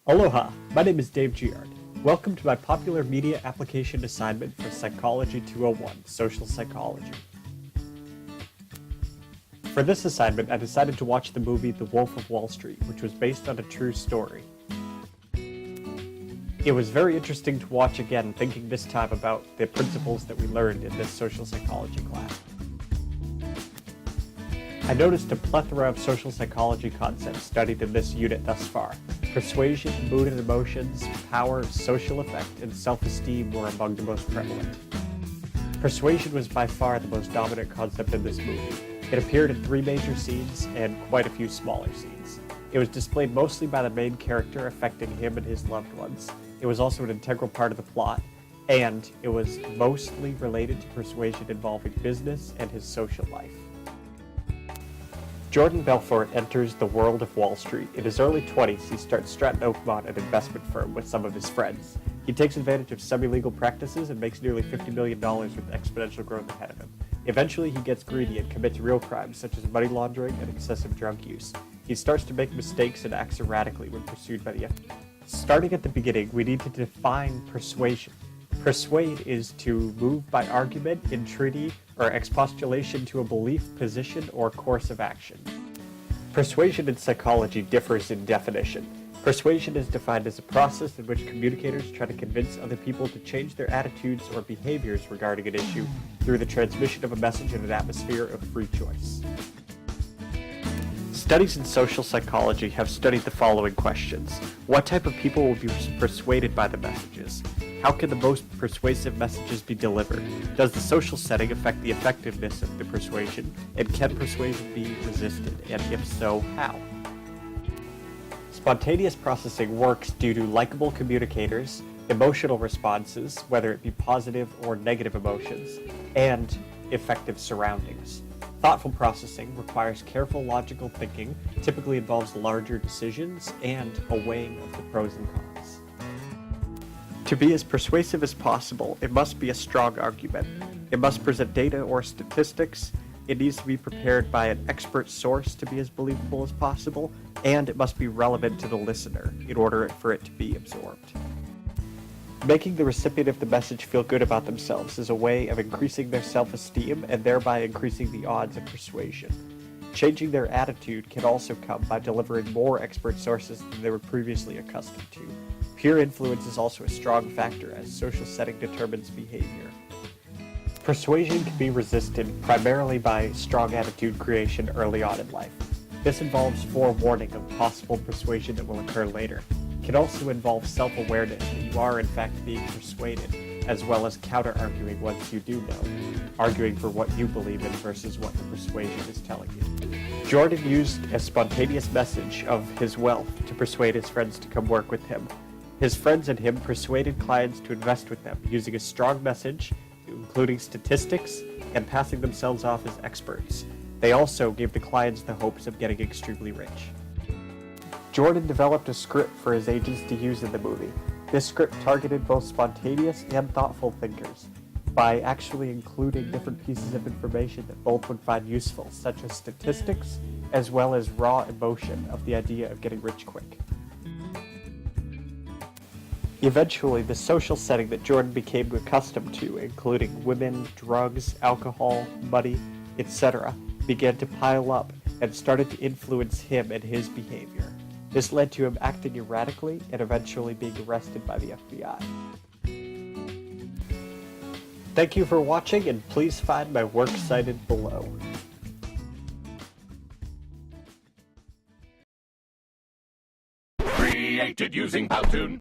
Aloha, my name is Dave Giard. Welcome to my popular media application assignment for Psychology 201, Social Psychology. For this assignment, I decided to watch the movie The Wolf of Wall Street, which was based on a true story. It was very interesting to watch again, thinking this time about the principles that we learned in this social psychology class. I noticed a plethora of social psychology concepts studied in this unit thus far. Persuasion, mood and emotions, power, social effect, and self-esteem were among the most prevalent. Persuasion was by far the most dominant concept in this movie. It appeared in 3 major scenes and quite a few smaller scenes. It was displayed mostly by the main character affecting him and his loved ones. It was also an integral part of the plot, and it was mostly related to persuasion involving business and his social life. Jordan Belfort enters the world of Wall Street. In his early 20s, he starts Stratton Oakmont, an investment firm, with some of his friends. He takes advantage of semi-legal practices and makes nearly $50 million with exponential growth ahead of him. Eventually, he gets greedy and commits real crimes such as money laundering and excessive drug use. He starts to make mistakes and acts erratically when pursued by the FBI. Starting at the beginning, we need to define persuasion. Persuade is to move by argument, entreaty, or expostulation to a belief, position, or course of action. Persuasion in psychology differs in definition. Persuasion is defined as a process in which communicators try to convince other people to change their attitudes or behaviors regarding an issue through the transmission of a message in an atmosphere of free choice. Studies in social psychology have studied the following questions. What type of people will be persuaded by the messages? How can the most persuasive messages be delivered? Does the social setting affect the effectiveness of the persuasion? And can persuasion be resisted? And if so, how? Spontaneous processing works due to likable communicators, emotional responses, whether it be positive or negative emotions, and effective surroundings. Thoughtful processing requires careful logical thinking, typically involves larger decisions, and a weighing of the pros and cons. To be as persuasive as possible, it must be a strong argument. It must present data or statistics. It needs to be prepared by an expert source to be as believable as possible, and it must be relevant to the listener in order for it to be absorbed. Making the recipient of the message feel good about themselves is a way of increasing their self-esteem and thereby increasing the odds of persuasion. Changing their attitude can also come by delivering more expert sources than they were previously accustomed to. Peer influence is also a strong factor as social setting determines behavior. Persuasion can be resisted primarily by strong attitude creation early on in life. This involves forewarning of possible persuasion that will occur later. It can also involve self-awareness that you are in fact being persuaded, as well as counter-arguing once you do know, arguing for what you believe in versus what the persuasion is telling you. Jordan used a spontaneous message of his wealth to persuade his friends to come work with him. His friends and him persuaded clients to invest with them using a strong message, including statistics, and passing themselves off as experts. They also gave the clients the hopes of getting extremely rich. Jordan developed a script for his agents to use in the movie. This script targeted both spontaneous and thoughtful thinkers by actually including different pieces of information that both would find useful, such as statistics, as well as raw emotion of the idea of getting rich quick. Eventually, the social setting that Jordan became accustomed to, including women, drugs, alcohol, money, etc., began to pile up and started to influence him and his behavior. This led to him acting erratically and eventually being arrested by the FBI. Thank you for watching, and please find my work cited below. Created using Powtoon.